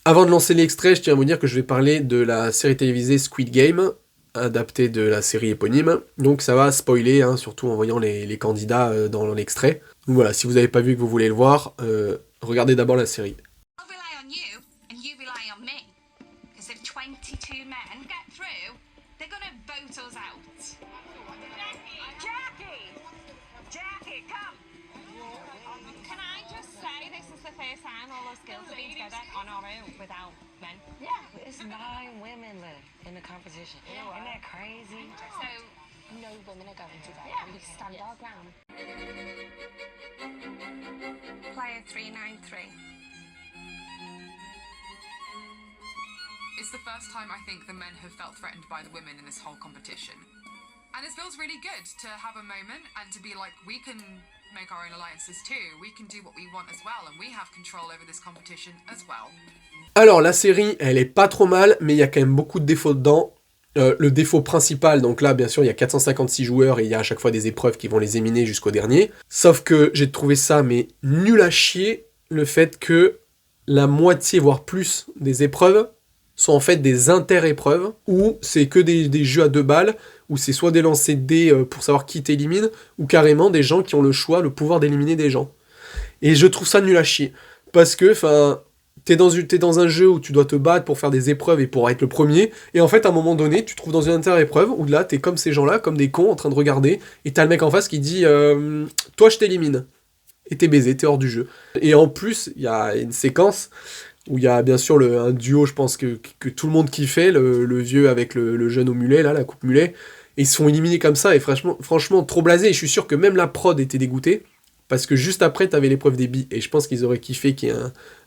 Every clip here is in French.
Avant de lancer l'extrait, je tiens à vous dire que je vais parler de la série télévisée Squid Game, adaptée de la série éponyme. Donc ça va spoiler, hein, surtout en voyant les candidats dans l'extrait. Donc voilà, si vous n'avez pas vu et que vous voulez le voir, regardez d'abord la série. I'll rely on you, and you rely on me. Because if 22 men get through, they're gonna vote us out. Jackie, come! Can I just say this is the first time all those girls have been together on our own without men? Yeah, it's 9 women in the competition. Yeah, isn't that crazy? So, no women are going together, and we stand our ground. Player 393. It's the first time I think the men have felt threatened by the women in this whole competition. And it feels really good to have a moment and to be like, we can make our own alliances too. We can do what we want as well, and we have control over this competition as well. Alors la série, elle est pas trop mal, mais il y a quand même beaucoup de défauts dedans. Le défaut principal, donc là bien sûr il y a 456 joueurs et il y a à chaque fois des épreuves qui vont les éliminer jusqu'au dernier. Sauf que j'ai trouvé ça mais nul à chier, le fait que la moitié voire plus des épreuves sont en fait des inter-épreuves, où c'est que des jeux à 2 balles, où c'est soit des lancers de dés pour savoir qui t'élimine, ou carrément des gens qui ont le choix, le pouvoir d'éliminer des gens. Et je trouve ça nul à chier. Parce que, enfin, t'es dans un jeu où tu dois te battre pour faire des épreuves et pour être le premier, et en fait, à un moment donné, tu te trouves dans une inter-épreuve, où là, t'es comme ces gens-là, comme des cons, en train de regarder, et t'as le mec en face qui dit « Toi, je t'élimine ». Et t'es baisé, t'es hors du jeu. Et en plus, il y a une séquence où il y a bien sûr un duo, je pense que tout le monde kiffait, le vieux avec le jeune au mulet, là, la coupe mulet, et ils se font éliminer comme ça, et franchement trop blasé, et je suis sûr que même la prod était dégoûtée, parce que juste après, t'avais l'épreuve des billes, et je pense qu'ils auraient kiffé qu'il y ait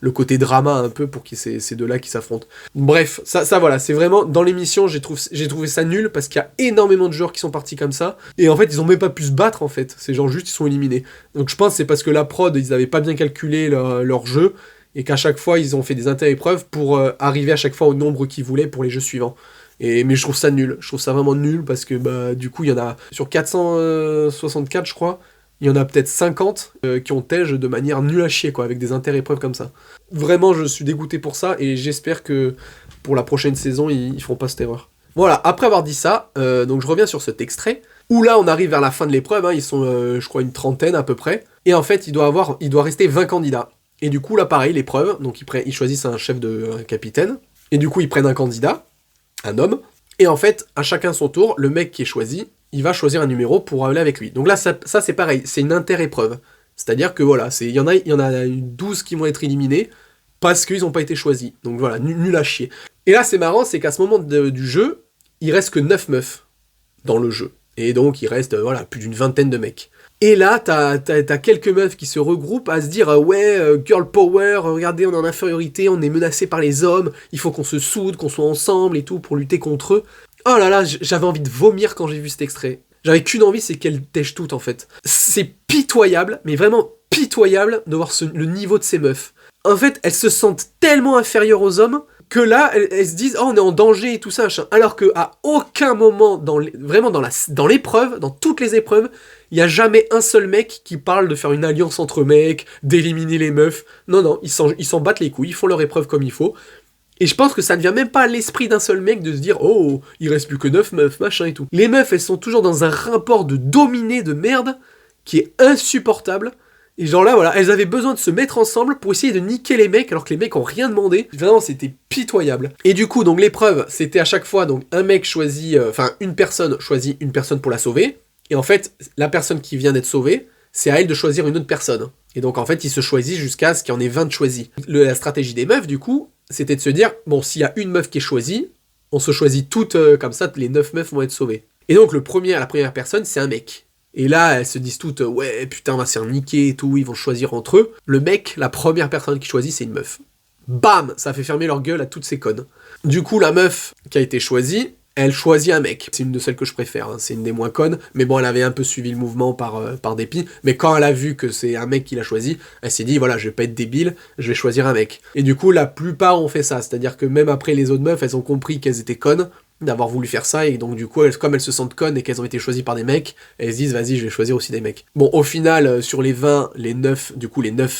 le côté drama un peu pour qu'il y ait ces deux-là qui s'affrontent. Bref, ça voilà, c'est vraiment, dans l'émission, j'ai trouvé ça nul, parce qu'il y a énormément de joueurs qui sont partis comme ça, et en fait, ils ont même pas pu se battre, en fait, c'est genre juste, ils sont éliminés. Donc je pense que c'est parce que la prod, ils avaient pas bien calculé leur jeu, et qu'à chaque fois, ils ont fait des inter-épreuves pour arriver à chaque fois au nombre qu'ils voulaient pour les jeux suivants. Mais je trouve ça nul, je trouve ça vraiment nul, parce que bah, du coup, il y en a, sur 464, je crois, il y en a peut-être 50 qui ont tège de manière nulle à chier, quoi, avec des inter-épreuves comme ça. Vraiment, je suis dégoûté pour ça, et j'espère que pour la prochaine saison, ils feront pas cette erreur. Voilà, après avoir dit ça, donc je reviens sur cet extrait, où là, on arrive vers la fin de l'épreuve, hein, ils sont, je crois, une trentaine à peu près, et en fait, il doit rester 20 candidats. Et du coup, là, pareil, l'épreuve, donc ils choisissent un capitaine, et du coup, ils prennent un candidat, un homme, et en fait, à chacun son tour, le mec qui est choisi, il va choisir un numéro pour aller avec lui. Donc là, ça c'est pareil, c'est une inter-épreuve. C'est-à-dire que voilà, il y en a 12 qui vont être éliminés, parce qu'ils n'ont pas été choisis. Donc voilà, nul à chier. Et là, c'est marrant, c'est qu'à ce moment du jeu, il reste que 9 meufs dans le jeu. Et donc, il reste, voilà, plus d'une vingtaine de mecs. Et là, t'as quelques meufs qui se regroupent à se dire ouais, girl power, regardez, on est en infériorité, on est menacé par les hommes, il faut qu'on se soude, qu'on soit ensemble et tout pour lutter contre eux. Oh là là, j'avais envie de vomir quand j'ai vu cet extrait. J'avais qu'une envie, c'est qu'elles tèchent toutes en fait. C'est pitoyable, mais vraiment pitoyable de voir le niveau de ces meufs. En fait, elles se sentent tellement inférieures aux hommes que là, elles se disent « Oh, on est en danger et tout ça, machin. » Alors qu'à aucun moment, dans l'épreuve, dans toutes les épreuves, il n'y a jamais un seul mec qui parle de faire une alliance entre mecs, d'éliminer les meufs. Non, ils s'en battent les couilles, ils font leur épreuve comme il faut. Et je pense que ça ne vient même pas à l'esprit d'un seul mec de se dire « Oh, il reste plus que 9 meufs, machin et tout. » Les meufs, elles sont toujours dans un rapport de dominé de merde qui est insupportable. Et genre là, voilà, elles avaient besoin de se mettre ensemble pour essayer de niquer les mecs, alors que les mecs ont rien demandé. Vraiment, c'était pitoyable. Et du coup, donc l'épreuve, c'était à chaque fois, donc un mec choisit, une personne choisit une personne pour la sauver. Et en fait, la personne qui vient d'être sauvée, c'est à elle de choisir une autre personne. Et donc en fait, ils se choisissent jusqu'à ce qu'il y en ait 20 choisis. La stratégie des meufs, du coup, c'était de se dire, bon, s'il y a une meuf qui est choisie, on se choisit toutes, comme ça, les 9 meufs vont être sauvées. Et donc la première personne, c'est un mec. Et là, elles se disent toutes, ouais, putain, on va se faire niquer et tout, ils vont choisir entre eux. Le mec, la première personne qui choisit, c'est une meuf. Bam! Ça fait fermer leur gueule à toutes ces connes. Du coup, la meuf qui a été choisie, elle choisit un mec. C'est une de celles que je préfère, hein. C'est une des moins connes, mais bon, elle avait un peu suivi le mouvement par dépit, mais quand elle a vu que c'est un mec qui l'a choisi, elle s'est dit, voilà, je vais pas être débile, je vais choisir un mec. Et du coup, la plupart ont fait ça, c'est-à-dire que même après les autres meufs, elles ont compris qu'elles étaient connes, d'avoir voulu faire ça, et donc du coup, comme elles se sentent connes et qu'elles ont été choisies par des mecs, elles se disent, vas-y, je vais choisir aussi des mecs. Bon, au final, sur les 20, les 9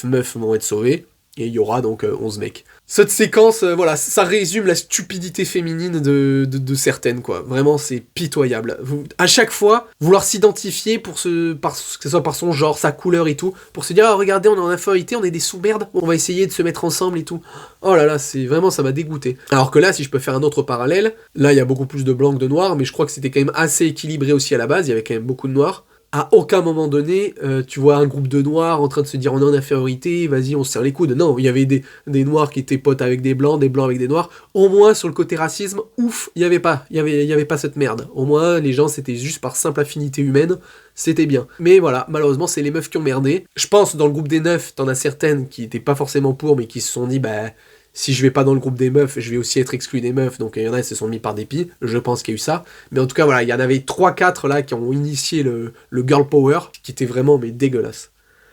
meufs vont être sauvées, Et il y aura donc 11 mecs. Cette séquence, voilà, ça résume la stupidité féminine de certaines, quoi. Vraiment, c'est pitoyable. À chaque fois, vouloir s'identifier que ce soit par son genre, sa couleur et tout, pour se dire, ah, regardez, on est en infériorité, on est des sous-merdes, on va essayer de se mettre ensemble et tout. Oh là là, c'est vraiment, ça m'a dégoûté. Alors que là, si je peux faire un autre parallèle, là, il y a beaucoup plus de blancs que de noirs, mais je crois que c'était quand même assez équilibré aussi à la base, il y avait quand même beaucoup de noirs. À aucun moment donné, tu vois un groupe de noirs en train de se dire on est en infériorité, vas-y, on se serre les coudes. Non, il y avait des noirs qui étaient potes avec des blancs avec des noirs. Au moins, sur le côté racisme, ouf, il y avait pas cette merde. Au moins, les gens, c'était juste par simple affinité humaine, c'était bien. Mais voilà, malheureusement, c'est les meufs qui ont merdé. Je pense, dans le groupe des 9, t'en as certaines qui étaient pas forcément pour, mais qui se sont dit, bah... si je vais pas dans le groupe des meufs, je vais aussi être exclu des meufs, donc il y en a qui se sont mis par dépit, je pense qu'il y a eu ça. Mais en tout cas, voilà, il y en avait 3-4 là qui ont initié le girl power, qui était vraiment mais dégueulasse.